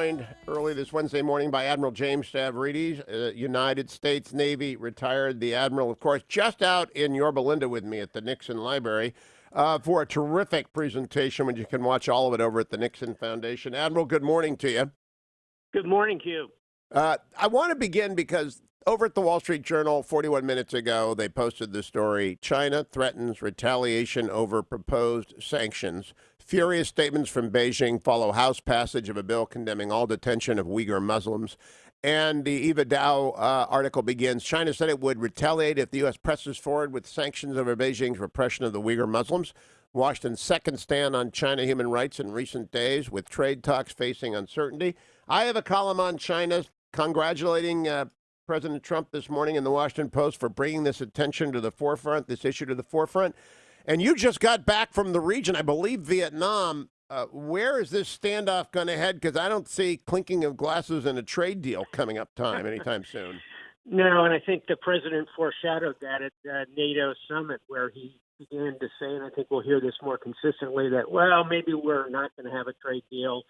joined early this Wednesday morning by Admiral James Stavridis, United States Navy retired. The Admiral, of course, just out in Yorba Linda with me at the Nixon Library for a terrific presentation, which you can watch all of it over at the Nixon Foundation. Admiral, good morning to you. Good morning, Hugh. I want to begin because over at the Wall Street Journal 41 minutes ago, they posted the story, China threatens retaliation over proposed sanctions. Furious statements from Beijing follow House passage of a bill condemning all detention of Uyghur Muslims. And the Eva Dow article begins, China said it would retaliate if the U.S. presses forward with sanctions over Beijing's repression of the Uyghur Muslims. Washington's second stand on China human rights in recent days, with trade talks facing uncertainty. I have a column on China congratulating President Trump this morning in the Washington Post for bringing this attention to the forefront, this issue to the forefront. And you just got back from the region, I believe Vietnam. Where is this standoff going to head? Because I don't see clinking of glasses and a trade deal coming up time anytime soon. No, and I think the president foreshadowed that at the NATO summit where he began to say, and I think we'll hear this more consistently, that, well, maybe we're not going to have a trade deal,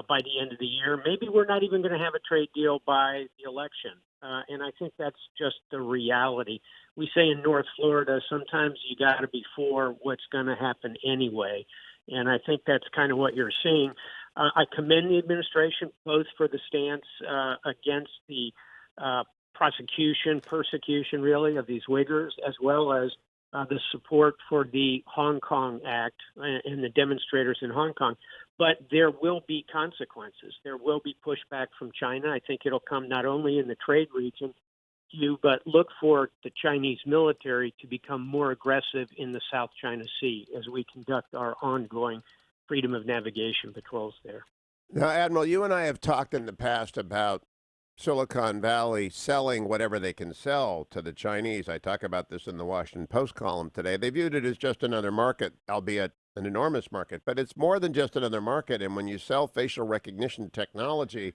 by the end of the year. Maybe we're not even going to have a trade deal by the election. And I think that's just the reality. We say in North Florida, sometimes you got to be for what's going to happen anyway. And I think that's kind of what you're seeing. I commend the administration both for the stance against the persecution, really, of these Uyghurs, as well as the support for the Hong Kong Act and the demonstrators in Hong Kong. But there will be consequences. There will be pushback from China. I think it'll come not only in the trade region, but look for the Chinese military to become more aggressive in the South China Sea as we conduct our ongoing freedom of navigation patrols there. Now, Admiral, you and I have talked in the past about Silicon Valley selling whatever they can sell to the Chinese. I talk about this in the Washington Post column today. They viewed it as just another market, albeit an enormous market, but it's more than just another market. And when you sell facial recognition technology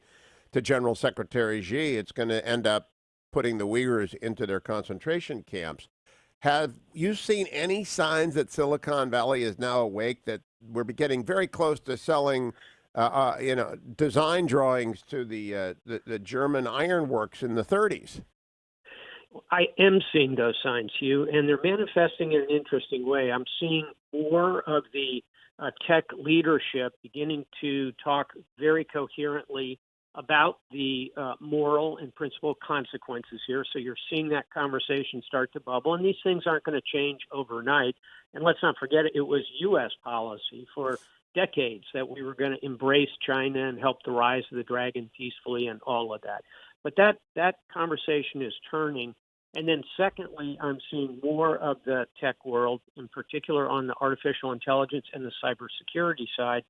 to General Secretary Xi, it's going to end up putting the Uyghurs into their concentration camps. Have you seen any signs that Silicon Valley is now awake, that we're getting very close to selling design drawings to the German ironworks in the 30s? I am seeing those signs, Hugh, and they're manifesting in an interesting way. I'm seeing more of the tech leadership beginning to talk very coherently about the moral and principal consequences here. So you're seeing that conversation start to bubble, and these things aren't going to change overnight. And let's not forget, it was U.S. policy for decades that we were going to embrace China and help the rise of the dragon peacefully and all of that. But that conversation is turning. And then secondly, I'm seeing more of the tech world, in particular on the artificial intelligence and the cybersecurity side,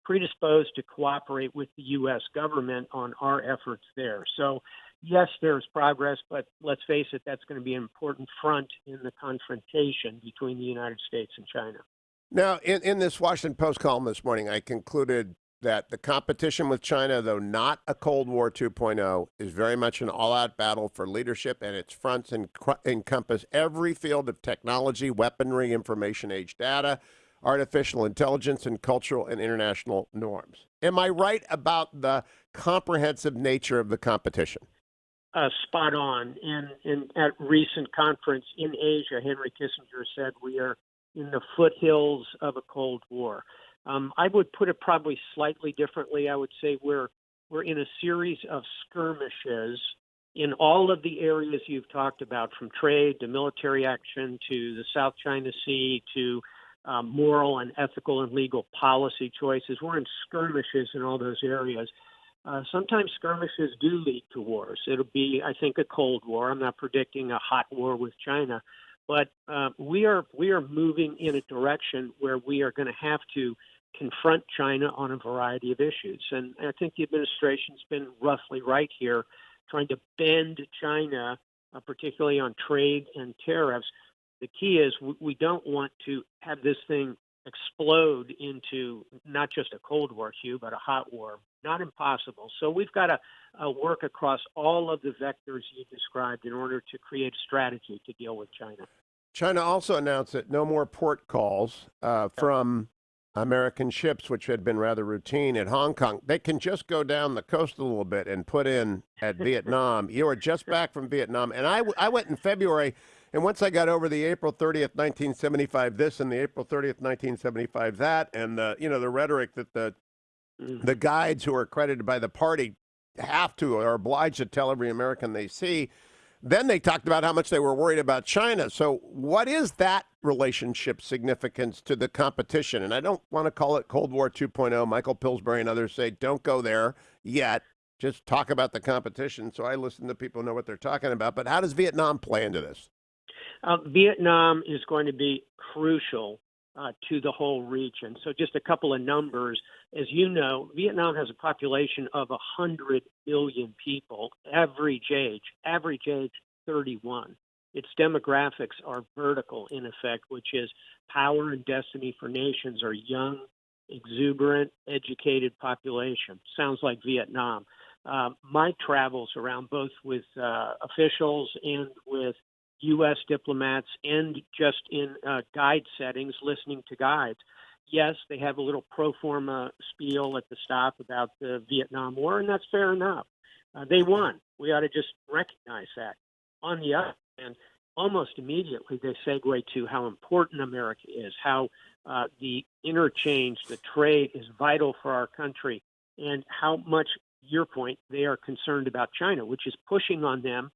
predisposed to cooperate with the U.S. government on our efforts there. So, yes, there's progress, but let's face it, that's going to be an important front in the confrontation between the United States and China. Now, in this Washington Post column this morning, I concluded that the competition with China, though not a Cold War 2.0, is very much an all-out battle for leadership, and its fronts encompass every field of technology, weaponry, information age data, artificial intelligence, and cultural and international norms. Am I right about the comprehensive nature of the competition? Spot on. And at recent conference in Asia, Henry Kissinger said we are in the foothills of a Cold War. I would put it probably slightly differently. I would say we're in a series of skirmishes in all of the areas you've talked about, from trade to military action to the South China Sea to moral and ethical and legal policy choices. We're in skirmishes in all those areas. Sometimes skirmishes do lead to wars. It'll be, I think, a Cold War. I'm not predicting a hot war with China, but we are moving in a direction where we are going to have to confront China on a variety of issues. And I think the administration's been roughly right here, trying to bend China, particularly on trade and tariffs. The key is we don't want to have this thing explode into not just a Cold War, Hugh, but a hot war. Not impossible. So we've got to work across all of the vectors you described in order to create a strategy to deal with China. China also announced that no more port calls from American ships, which had been rather routine at Hong Kong, they can just go down the coast a little bit and put in at Vietnam. You were just back from Vietnam, and I went in February, and once I got over the April 30th, 1975 this and the April 30th, 1975 that, and the rhetoric that the guides who are accredited by the party have to or are obliged to tell every American they see. Then they talked about how much they were worried about China. So what is that relationship significance to the competition? And I don't want to call it Cold War 2.0. Michael Pillsbury and others say don't go there yet. Just talk about the competition. So I listen to people who know what they're talking about. But how does Vietnam play into this? Vietnam is going to be crucial to the whole region. So just a couple of numbers. As you know, Vietnam has a population of 100 million people, average age 31. Its demographics are vertical in effect, which is power and destiny for nations are young, exuberant, educated population. Sounds like Vietnam. My travels around both with officials and with U.S. diplomats and just in guide settings, listening to guides. Yes, they have a little pro forma spiel at the stop about the Vietnam War, and that's fair enough. They won. We ought to just recognize that. On the other hand, almost immediately they segue to how important America is, how the interchange, the trade is vital for our country, and how much, your point, they are concerned about China, which is pushing on them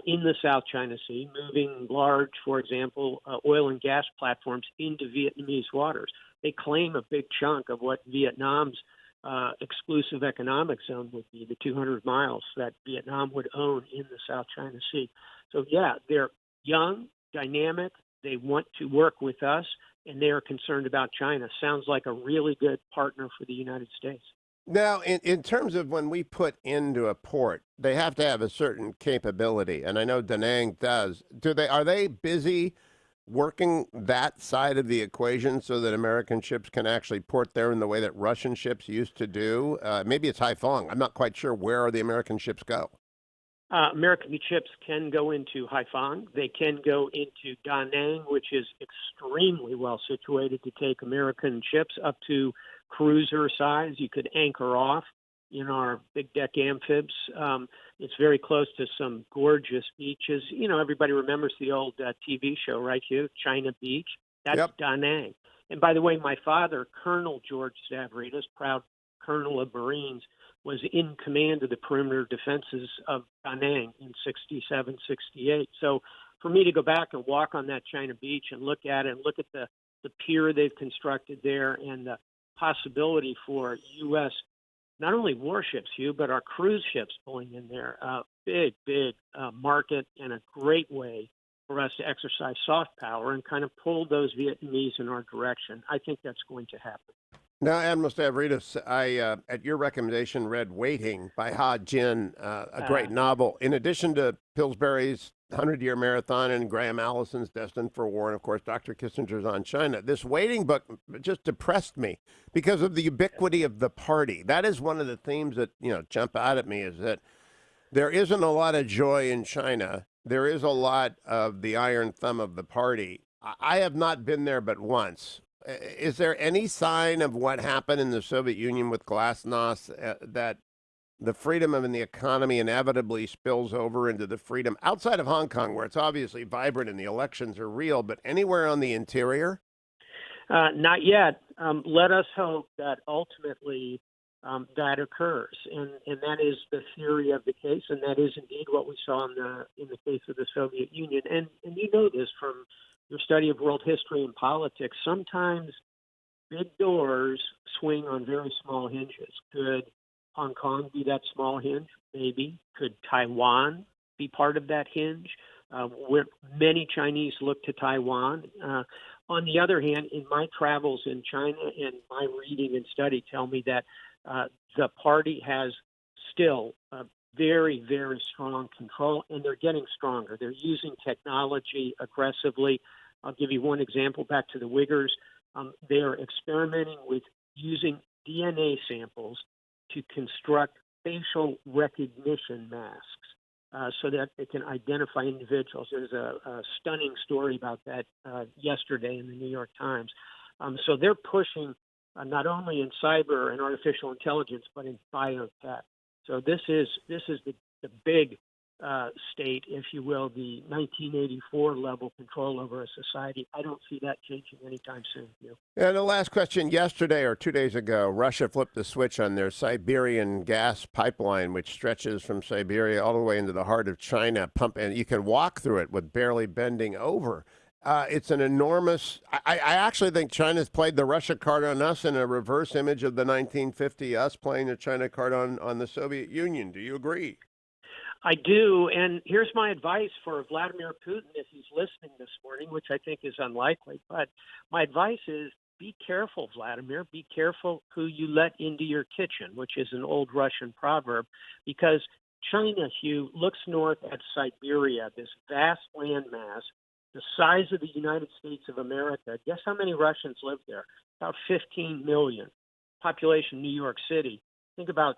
in the South China Sea, moving large, for example, oil and gas platforms into Vietnamese waters. They claim a big chunk of what Vietnam's exclusive economic zone would be, the 200 miles that Vietnam would own in the South China Sea. So, yeah, they're young, dynamic. They want to work with us, and they are concerned about China. Sounds like a really good partner for the United States. Now, in terms of when we put into a port, they have to have a certain capability, and I know Da Nang does. Are they busy working that side of the equation so that American ships can actually port there in the way that Russian ships used to do? Maybe it's Haiphong. I'm not quite sure where the American ships go. American ships can go into Haiphong. They can go into Da Nang, which is extremely well situated to take American ships up to cruiser size. You could anchor off in our big deck amphibs. It's very close to some gorgeous beaches. You know, everybody remembers the old TV show, right, Hugh? China Beach. That's Yep. Da Nang. And by the way, my father, Colonel George Stavridis, proud Colonel of Marines, was in command of the perimeter defenses of Da Nang in 67, 68. So for me to go back and walk on that China Beach and look at it and look at the pier they've constructed there and the possibility for U.S. not only warships, Hugh, but our cruise ships pulling in there, big market and a great way for us to exercise soft power and kind of pull those Vietnamese in our direction. I think that's going to happen. Now, Admiral Stavridis, I, at your recommendation, read Waiting by Ha Jin, a great novel. In addition to Pillsbury's 100-Year Marathon and Graham Allison's Destined for War, and, of course, Dr. Kissinger's On China, this Waiting book just depressed me because of the ubiquity of the party. That is one of the themes that, jump out at me is that there isn't a lot of joy in China. There is a lot of the iron thumb of the party. I have not been there but once. Is there any sign of what happened in the Soviet Union with Glasnost that the freedom of the economy inevitably spills over into the freedom outside of Hong Kong, where it's obviously vibrant and the elections are real, but anywhere on the interior? Not yet. Let us hope that ultimately that occurs, and that is the theory of the case, and that is indeed what we saw in the case of the Soviet Union. And you know this from your study of world history and politics. Sometimes big doors swing on very small hinges. Could Hong Kong be that small hinge? Maybe. Could Taiwan be part of that hinge? Where many Chinese look to Taiwan. On the other hand, in my travels in China and my reading and study tell me that the party has still very, very strong control, and they're getting stronger. They're using technology aggressively. I'll give you one example back to the Uyghurs. They are experimenting with using DNA samples to construct facial recognition masks so that they can identify individuals. There's a stunning story about that yesterday in the New York Times. So they're pushing not only in cyber and artificial intelligence, but in biotech. So this is the big state, if you will, the 1984 level control over a society. I don't see that changing anytime soon. And the last question, yesterday or 2 days ago, Russia flipped the switch on their Siberian gas pipeline, which stretches from Siberia all the way into the heart of China, and you can walk through it with barely bending over. It's an enormous. I actually think China's played the Russia card on us in a reverse image of the 1950 us playing the China card on the Soviet Union. Do you agree? I do, and here's my advice for Vladimir Putin if he's listening this morning, which I think is unlikely. But my advice is be careful, Vladimir. Be careful who you let into your kitchen, which is an old Russian proverb, because China, Hugh, looks north at Siberia, this vast landmass, the size of the United States of America. Guess how many Russians live there? About 15 million. Population New York City. Think about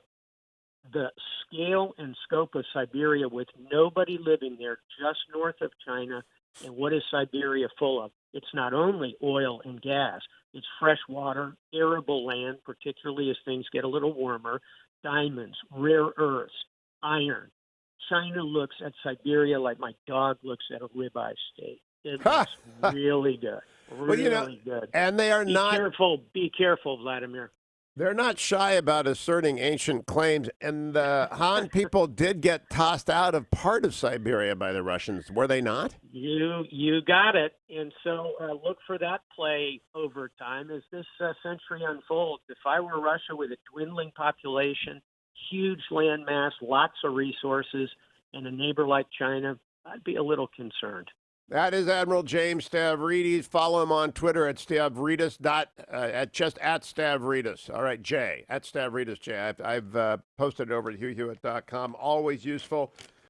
the scale and scope of Siberia with nobody living there just north of China. And what is Siberia full of? It's not only oil and gas, it's fresh water, arable land, particularly as things get a little warmer, diamonds, rare earths, iron. China looks at Siberia like my dog looks at a ribeye steak. It looks really good. Really good. And they are Be careful, Vladimir. They're not shy about asserting ancient claims, and the Han people did get tossed out of part of Siberia by the Russians, were they not? You got it, and so look for that play over time as this century unfolds. If I were Russia with a dwindling population, huge landmass, lots of resources, and a neighbor like China, I'd be a little concerned. That is Admiral James Stavridis. Follow him on Twitter at Stavridis, at Stavridis. All right, Jay, at Stavridis, Jay. I've posted it over at HughHewitt.com. Always useful.